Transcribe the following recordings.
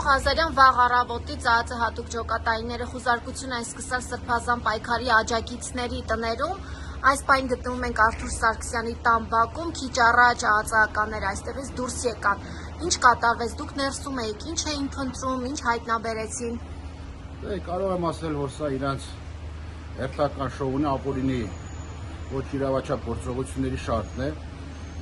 Ղազարյան վաղ առավոտից ԱԱԾ հատուկ ջոկատայինները խուզարկություն են սկսել Սրբազան պայքարի աջակիցների տներում։ Այս պահին գտնվում ենք Արթուր Սարգսյանի տան բակում, քիչ առաջ ԱԱԾ-ականները այստեղից դուրս եկան։ Ինչ կատարվեց, դուք ներսում եք, ինչ էին փնտրում, ինչ հայտնաբերեցին։ Կարող եմ ասել, որ սա իրանց հերթական շոուն է, ապօրինի ոչ իրավաչափ գործողությունների շարքն է։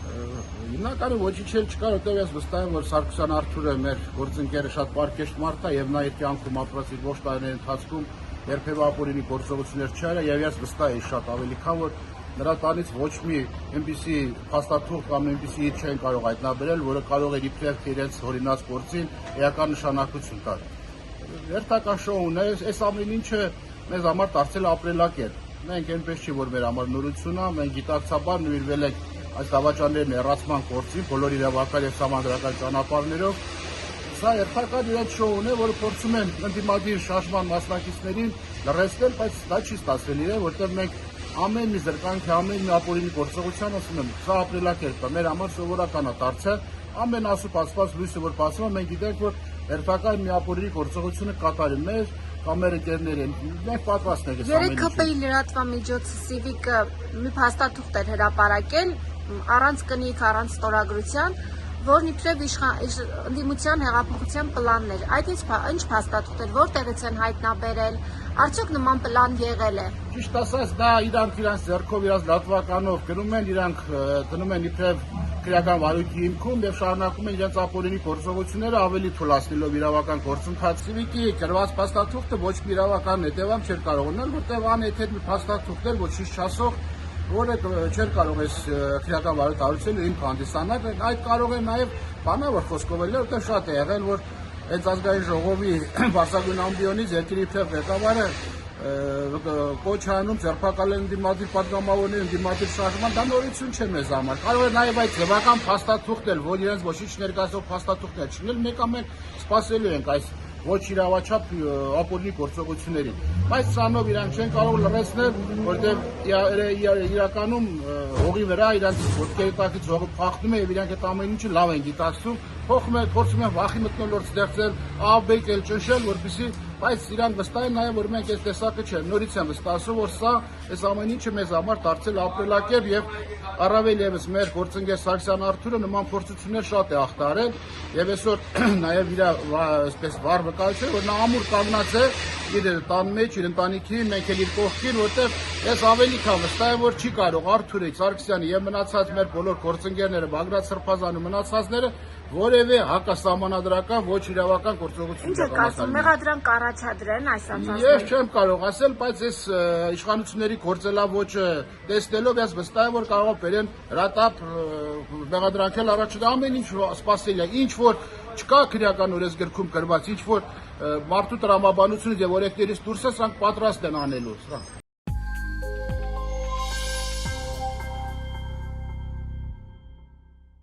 Հիմնականում ոչինչ էլ չկար, որտեղ ես վստահ եմ, որ Սարգսյան Արթուրը մեր գործընկերը շատ պարկեշտ մարդ է եւ նա իր կյանքում ապրած իր ողջ տարիների ընթացքում երբևէ ապօրինի գործողություններ չարել եւ ես վստահ եմ շատ ավելի քան որ նրա տանից ոչ մի այնպիսի փաստաթուղթ կամ այնպիսի իր չեն կարող հայտնաբերել, որը կարող է իբրև թե իրենց օրինաց գործին էական նշանակություն տալ։ Հերթական շոուն է, այս ամեն ինչը մեզ համար դարձել ապրելակերպ։ Մենք այնպես չի որ մեր համար նորություն է, մենք գիտակցաբար նվիրվել ենք այս դավաճանների ներառացման գործին բոլոր իրավական եւ համանդրական ճանապարհներով։ Սա երբական իրաց շոուն է, որը փորձում են ընդդիմադիր շարժման մասնակիցներին լրացնել, բայց դա չի ստացվել իրեն, որտեղ մենք ամեն մի զրկանքի, ամեն մի ապօրինի գործողության ասում եմ, սա ապրելակերպ է, մեր համար սովորական է դարձել, ամեն ասուփացված լույսը որ բացվում է, մենք գիտենք, որ երբական մի ապօրինի գործողությունը կատարի մեր կամ մեր ընկերներին, մենք պատրաստ ենք այս ամեն ինչին։ ԵԿՊ-ի լրատվամիջոցը Civic-ը մի փաստաթուղթ էր հրապարակել առանց կնիկ, առանց ստորագրության, որն իբրև ընդդիմության հեղափոխության պլանն էր։ Այդ ինչ փաստաթուղթ էր, որտեղից են հայտնաբերել, արդյոք նման պլան եղել է։ Ճիշտ ասած, դա իրանք իրանց ձեռքով, իրանց լատվականով գրում են, իրանք դնում են իբրև քրեական վարույթի հիմքում եւ շարունակում են իրենց ապօրինի գործողությունները ավելի թույլատնելով իրավական գործընթաց։ Civic-ի գրված փաստաթուղթը ոչ մի իրավական հետևանք չէր կարող ունենալ, որտեղ անհետ մի փաստաթուղթ էր, ոչինչ չասող, որը չէր կարող այս քրեական վարույթ հարուցել ու իմ հանդիսանալ։ Այդ կարող է նաեւ բանավոր խոսքով էլ, որտեղ շատ է եղել, որ այս ազգային ժողովի բարձրագույն ամբիոնից երկրի իբրև ղեկավարը կոչ անում ձերբակալել ընդդիմադիր պատգամավորների ընդդիմադիր շարժման, դա նորություն չէ մեզ համար։ Կարող է նաև այդ ձևական փաստաթուղթ էլ, որ իրենց ոչինչ ներկայացող փաստաթուղթներ չլինել, մեկ ամեն սպասելու ենք այս ոչ իրավաչափ ապօրինի գործողություններին։ Բայց սրանով իրանք չեն կարող լրացնել, որտեղ իրականում հողի վրա իրանք ոտքերի տակից հողը փախնում է եւ իրանք այդ ամեն ինչը լավ են գիտակցում, փոխում են վախի մթնոլորտ ստեղծել, ահաբեկ էլ ճնշել, որպեսզի բայց իրանք վստահ են նաև որ մենք այս տեսակը չէ, նորից եմ վստահում, որ սա այս ամեն ինչը մեզ համար դարձել ապրելակերպ եւ առավել եւս մեր գործընկեր Սարգսյան Արթուրը նման փորձություններ շատ է ախտարել եւ այսօր նաև իր այսպես վառ վկայություն որ նա ամուր կանգնած է իր տան մեջ, իր ընտանիքի, մենք էլ իր կողքին, որտեղ ես ավելի քան վստահ եմ որ չի կարող Արթուրը, Սարգսյանը եւ մնացած մեր բոլոր գործընկերները, Բագրատ Սրբազանը մնացածները որևէ հակասահմանադրական ոչ իրավական գործողություն Ինչ եք ասում, մեղադրանք առաջադրեն այս անձանց։ Ես չեմ կարող ասել, բայց այս իշխանությունների գործելավոճը տեսնելով ես վստահ եմ որ կարող է բերեն հրատապ մեղադրանքել առաջ ամեն ինչ սպասել է, ինչ որ չկա քրեական օրենսգրքում գրված, ինչ որ մարդու տրամաբանությունից եւ օրենքներից դուրս է, սրանք պատրաստ են անելու։